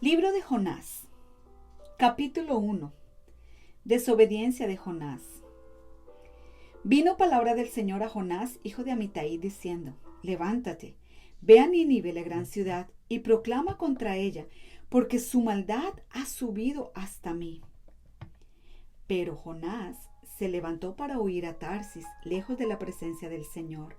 Libro de Jonás. Capítulo 1. Desobediencia de Jonás. Vino palabra del Señor a Jonás, hijo de Amitai, diciendo: Levántate, ve a Nínive, la gran ciudad, y proclama contra ella, porque su maldad ha subido hasta mí. Pero Jonás se levantó para huir a Tarsis, lejos de la presencia del Señor.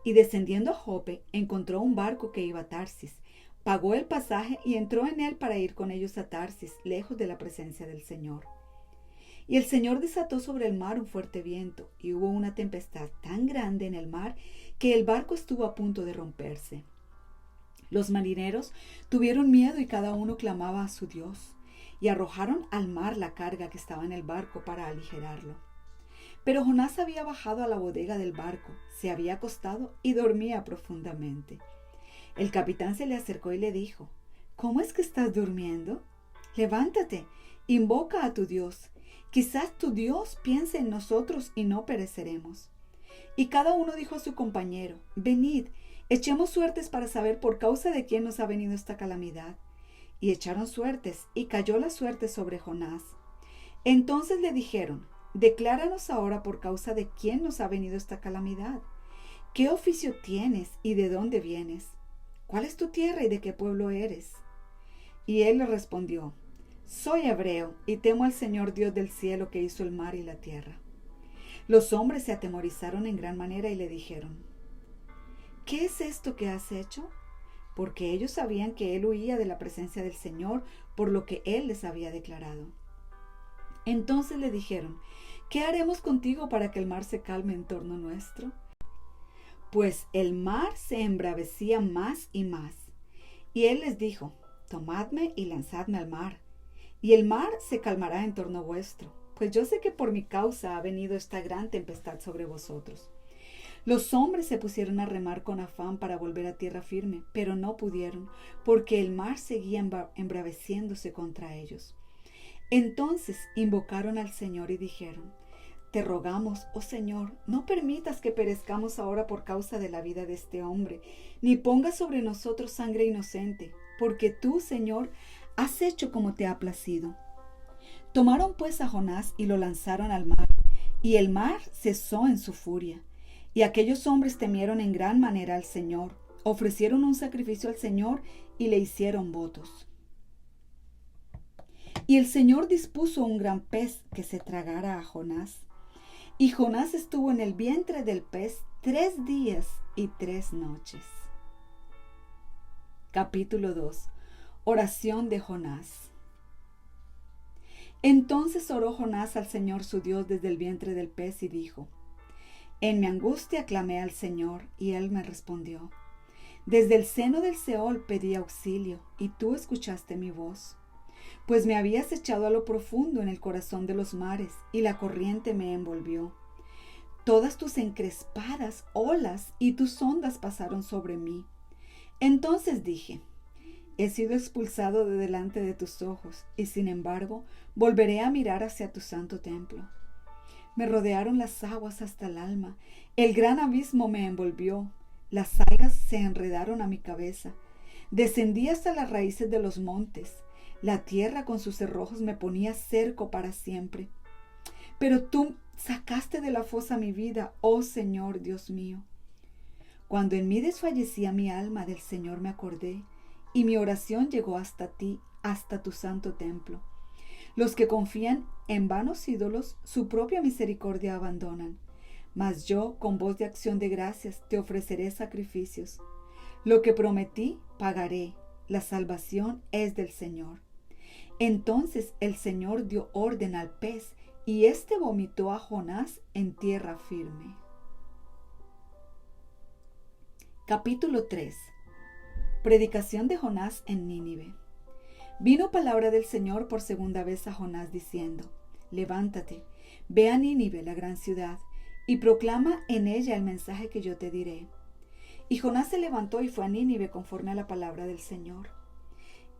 Y descendiendo a Jope, encontró un barco que iba a Tarsis. Pagó el pasaje y entró en él para ir con ellos a Tarsis, lejos de la presencia del Señor. Y el Señor desató sobre el mar un fuerte viento, y hubo una tempestad tan grande en el mar que el barco estuvo a punto de romperse. Los marineros tuvieron miedo y cada uno clamaba a su Dios, y arrojaron al mar la carga que estaba en el barco para aligerarlo. Pero Jonás había bajado a la bodega del barco, se había acostado y dormía profundamente. El capitán se le acercó y le dijo: ¿Cómo es que estás durmiendo? Levántate, invoca a tu Dios. Quizás tu Dios piense en nosotros y no pereceremos. Y cada uno dijo a su compañero: Venid, echemos suertes para saber por causa de quién nos ha venido esta calamidad. Y echaron suertes, y cayó la suerte sobre Jonás. Entonces le dijeron: Decláranos ahora por causa de quién nos ha venido esta calamidad. ¿Qué oficio tienes y de dónde vienes? ¿Cuál es tu tierra y de qué pueblo eres? Y él le respondió: Soy hebreo y temo al Señor Dios del cielo, que hizo el mar y la tierra. Los hombres se atemorizaron en gran manera y le dijeron: ¿Qué es esto que has hecho? Porque ellos sabían que él huía de la presencia del Señor por lo que él les había declarado. Entonces le dijeron: ¿Qué haremos contigo para que el mar se calme en torno nuestro? Pues el mar se embravecía más y más. Y él les dijo: Tomadme y lanzadme al mar, y el mar se calmará en torno vuestro, pues yo sé que por mi causa ha venido esta gran tempestad sobre vosotros. Los hombres se pusieron a remar con afán para volver a tierra firme, pero no pudieron, porque el mar seguía embraveciéndose contra ellos. Entonces invocaron al Señor y dijeron: Te rogamos, oh Señor, no permitas que perezcamos ahora por causa de la vida de este hombre, ni pongas sobre nosotros sangre inocente, porque tú, Señor, has hecho como te ha placido. Tomaron pues a Jonás y lo lanzaron al mar, y el mar cesó en su furia. Y aquellos hombres temieron en gran manera al Señor, ofrecieron un sacrificio al Señor y le hicieron votos. Y el Señor dispuso un gran pez que se tragara a Jonás. Y Jonás estuvo en el vientre del pez 3 días y 3 noches. Capítulo 2. Oración de Jonás. Entonces oró Jonás al Señor su Dios desde el vientre del pez y dijo: En mi angustia clamé al Señor, y él me respondió. Desde el seno del Seol pedí auxilio, y tú escuchaste mi voz. Pues me habías echado a lo profundo en el corazón de los mares, y la corriente me envolvió. Todas tus encrespadas olas y tus ondas pasaron sobre mí. Entonces dije: He sido expulsado de delante de tus ojos, y sin embargo volveré a mirar hacia tu santo templo. Me rodearon las aguas hasta el alma, el gran abismo me envolvió, las algas se enredaron a mi cabeza, descendí hasta las raíces de los montes. La tierra con sus cerrojos me ponía cerco para siempre. Pero tú sacaste de la fosa mi vida, oh Señor Dios mío. Cuando en mí desfallecía mi alma, del Señor me acordé, y mi oración llegó hasta ti, hasta tu santo templo. Los que confían en vanos ídolos, su propia misericordia abandonan. Mas yo, con voz de acción de gracias, te ofreceré sacrificios. Lo que prometí, pagaré. La salvación es del Señor. Entonces el Señor dio orden al pez, y éste vomitó a Jonás en tierra firme. Capítulo 3. Predicación de Jonás en Nínive. Vino palabra del Señor por segunda vez a Jonás diciendo: Levántate, ve a Nínive, la gran ciudad, y proclama en ella el mensaje que yo te diré. Y Jonás se levantó y fue a Nínive conforme a la palabra del Señor.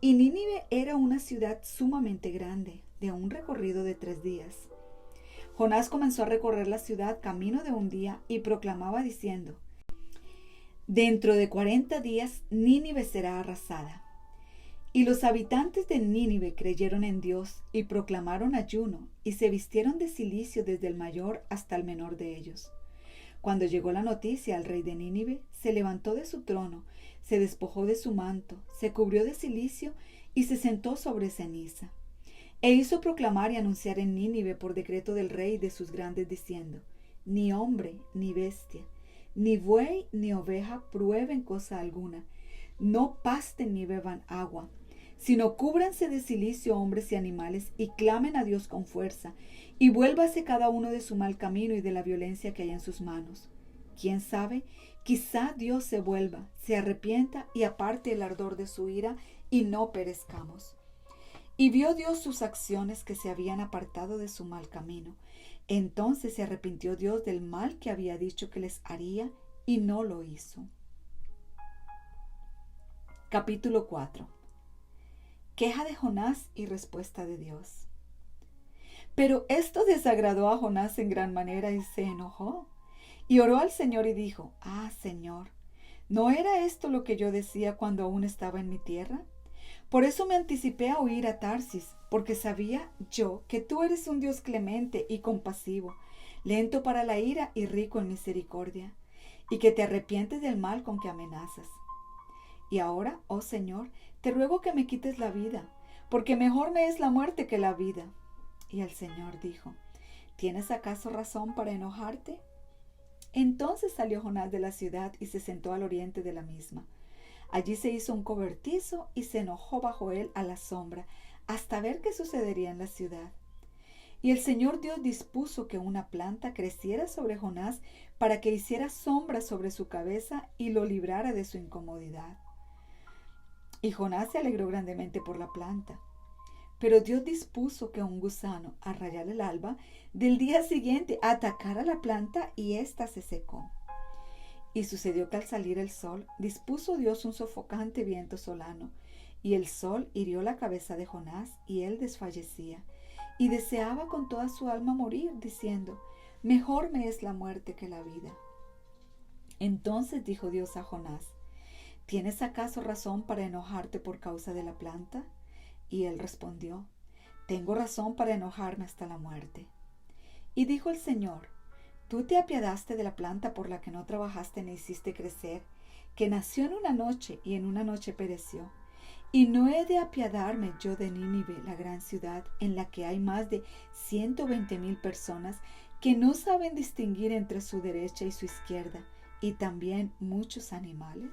Y Nínive era una ciudad sumamente grande, de un recorrido de 3 días. Jonás comenzó a recorrer la ciudad camino de un día y proclamaba diciendo: Dentro de 40 días Nínive será arrasada. Y los habitantes de Nínive creyeron en Dios y proclamaron ayuno y se vistieron de cilicio desde el mayor hasta el menor de ellos. Cuando llegó la noticia al rey de Nínive, se levantó de su trono, se despojó de su manto, se cubrió de cilicio y se sentó sobre ceniza. E hizo proclamar y anunciar en Nínive por decreto del rey y de sus grandes diciendo: ni hombre, ni bestia, ni buey, ni oveja prueben cosa alguna, no pasten ni beban agua, sino cúbranse de cilicio hombres y animales y clamen a Dios con fuerza, y vuélvase cada uno de su mal camino y de la violencia que hay en sus manos. ¿Quién sabe? Quizá Dios se vuelva, se arrepienta y aparte el ardor de su ira y no perezcamos. Y vio Dios sus acciones que se habían apartado de su mal camino. Entonces se arrepintió Dios del mal que había dicho que les haría y no lo hizo. Capítulo 4. Queja de Jonás y respuesta de Dios. Pero esto desagradó a Jonás en gran manera y se enojó. Y oró al Señor y dijo: Señor, ¿no era esto lo que yo decía cuando aún estaba en mi tierra? Por eso me anticipé a huir a Tarsis, porque sabía yo que tú eres un Dios clemente y compasivo, lento para la ira y rico en misericordia, y que te arrepientes del mal con que amenazas. Y ahora, oh Señor, te ruego que me quites la vida, porque mejor me es la muerte que la vida. Y el Señor dijo: ¿tienes acaso razón para enojarte? Entonces salió Jonás de la ciudad y se sentó al oriente de la misma. Allí se hizo un cobertizo y se enojó bajo él a la sombra, hasta ver qué sucedería en la ciudad. Y el Señor Dios dispuso que una planta creciera sobre Jonás para que hiciera sombra sobre su cabeza y lo librara de su incomodidad. Y Jonás se alegró grandemente por la planta. Pero Dios dispuso que un gusano, al rayar el alba, del día siguiente atacara la planta y ésta se secó. Y sucedió que al salir el sol, dispuso Dios un sofocante viento solano, y el sol hirió la cabeza de Jonás, y él desfallecía, y deseaba con toda su alma morir, diciendo: mejor me es la muerte que la vida. Entonces dijo Dios a Jonás: ¿tienes acaso razón para enojarte por causa de la planta? Y él respondió: tengo razón para enojarme hasta la muerte. Y dijo el Señor: tú te apiadaste de la planta por la que no trabajaste ni hiciste crecer, que nació en una noche y en una noche pereció. Y no he de apiadarme yo de Nínive, la gran ciudad, en la que hay más de 120,000 personas que no saben distinguir entre su derecha y su izquierda, y también muchos animales.